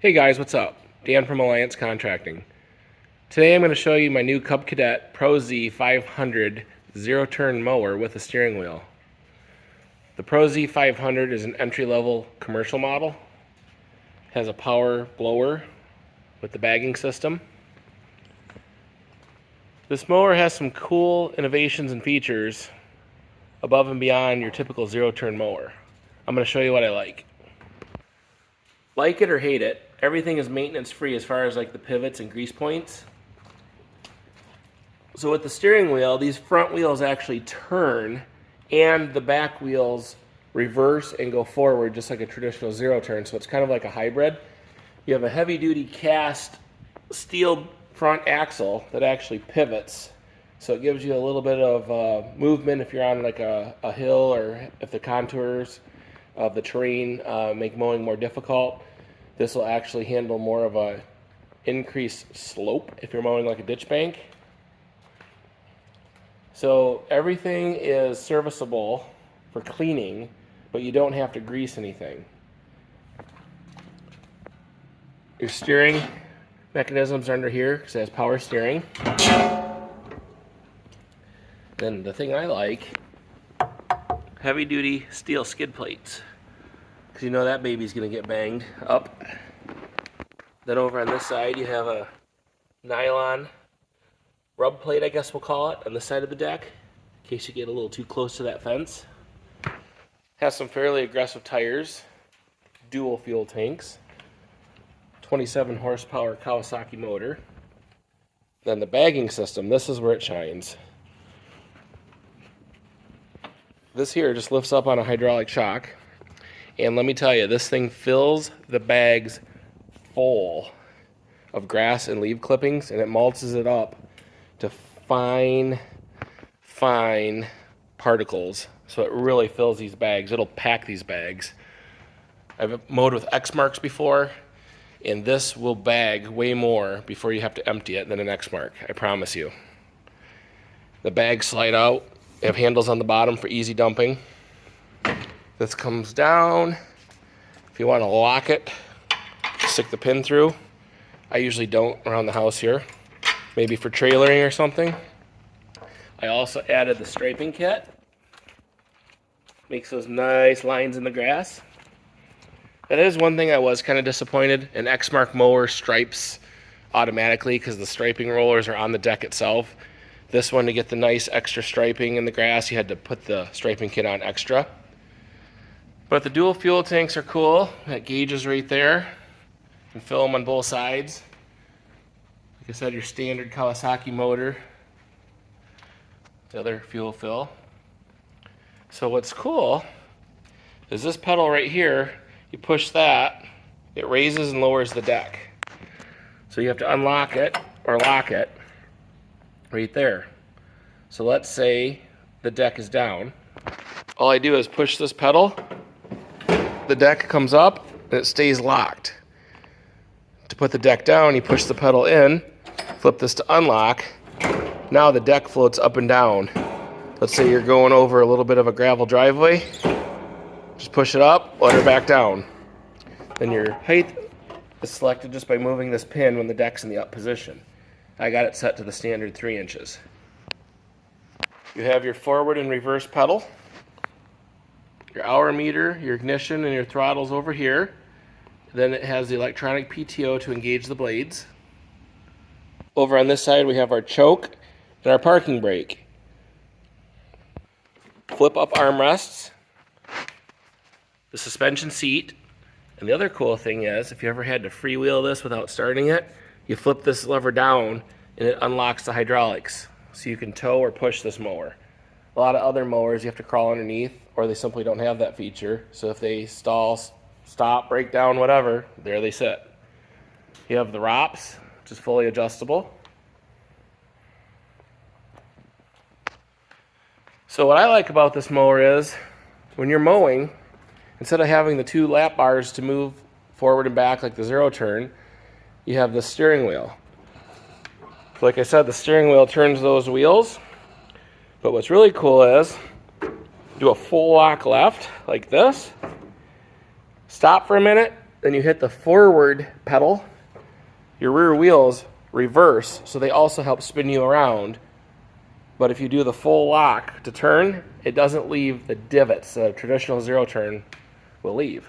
Hey guys, what's up? Dan from Alliance Contracting. Today I'm going to show you my new Cub Cadet Pro Z 500 zero-turn mower with a steering wheel. The Pro Z 500 is an entry-level commercial model. It has a power blower with the bagging system. This mower has some cool innovations and features above and beyond your typical zero-turn mower. I'm going to show you what I like. Like it or hate it, everything is maintenance free as far as like the pivots and grease points. So with the steering wheel, these front wheels actually turn and the back wheels reverse and go forward just like a traditional zero turn. So it's kind of like a hybrid. You have a heavy duty cast steel front axle that actually pivots. So it gives you a little bit of movement if you're on like a hill, or if the contours of the terrain make mowing more difficult. This will actually handle more of a increased slope if you're mowing like a ditch bank. So everything is serviceable for cleaning, but you don't have to grease anything. Your steering mechanisms are under here because it has power steering. Then the thing I like, heavy duty steel skid plates, because you know that baby's going to get banged up. Then over on this side you have a nylon rub plate, I guess we'll call it, on the side of the deck in case you get a little too close to that fence. Has some fairly aggressive tires, dual fuel tanks, 27 horsepower Kawasaki motor. Then the bagging system, this is where it shines. This here just lifts up on a hydraulic shock. And let me tell you, this thing fills the bags full of grass and leaf clippings, and it mulches it up to fine particles. So it really fills these bags. It'll pack these bags. I've mowed with X marks before, and this will bag way more before you have to empty it than an X mark, I promise you. The bags slide out. They have handles on the bottom for easy dumping. This comes down. If you want to lock it, stick the pin through. I usually don't around the house here. Maybe for trailering or something. I also added the striping kit. Makes those nice lines in the grass. That is one thing I was kind of disappointed. An X-Mark mower stripes automatically because the striping rollers are on the deck itself. This one, to get the nice extra striping in the grass, you had to put the striping kit on extra. But the dual fuel tanks are cool. That gauge is right there. You can fill them on both sides. Like I said, your standard Kawasaki motor. The other fuel fill. So what's cool is this pedal right here, you push that, it raises and lowers the deck. So you have to unlock it or lock it right there. So let's say the deck is down. All I do is push this pedal, the deck comes up, and it stays locked. To put the deck down, you push the pedal in, flip this to unlock. Now the deck floats up and down. Let's say you're going over a little bit of a gravel driveway. Just push it up, let her back down. Then your height is selected just by moving this pin when the deck's in the up position. I got it set to the standard 3 inches. You have your forward and reverse pedal, your hour meter, your ignition, and your throttles over here. Then it has the electronic PTO to engage the blades. Over on this side we have our choke and our parking brake. Flip up armrests, the suspension seat, and the other cool thing is, if you ever had to freewheel this without starting it, you flip this lever down and it unlocks the hydraulics. So you can tow or push this mower. A lot of other mowers you have to crawl underneath, or they simply don't have that feature. So if they stall, stop, break down, whatever, there they sit. You have the ROPS, which is fully adjustable. So what I like about this mower is, when you're mowing, instead of having the 2 lap bars to move forward and back like the zero turn, you have the steering wheel. So like I said, the steering wheel turns those wheels. But what's really cool is, do a full lock left, like this. Stop for a minute, then you hit the forward pedal, your rear wheels reverse, so they also help spin you around. But if you do the full lock to turn, it doesn't leave the divots the traditional zero turn will leave.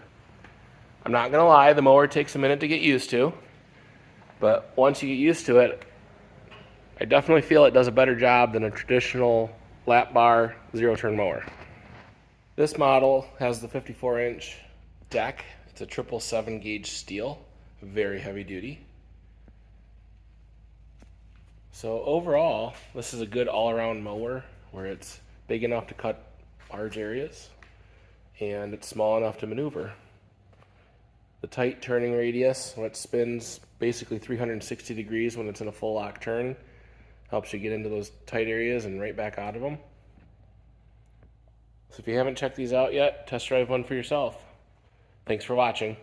I'm not gonna lie, the mower takes a minute to get used to, but once you get used to it, I definitely feel it does a better job than a traditional lap bar zero turn mower. This model has the 54-inch deck. It's a 777 gauge steel, very heavy duty. So overall, this is a good all-around mower where it's big enough to cut large areas and it's small enough to maneuver. The tight turning radius, when it spins basically 360 degrees when it's in a full lock turn, helps you get into those tight areas and right back out of them. So if you haven't checked these out yet, test drive one for yourself. Thanks for watching.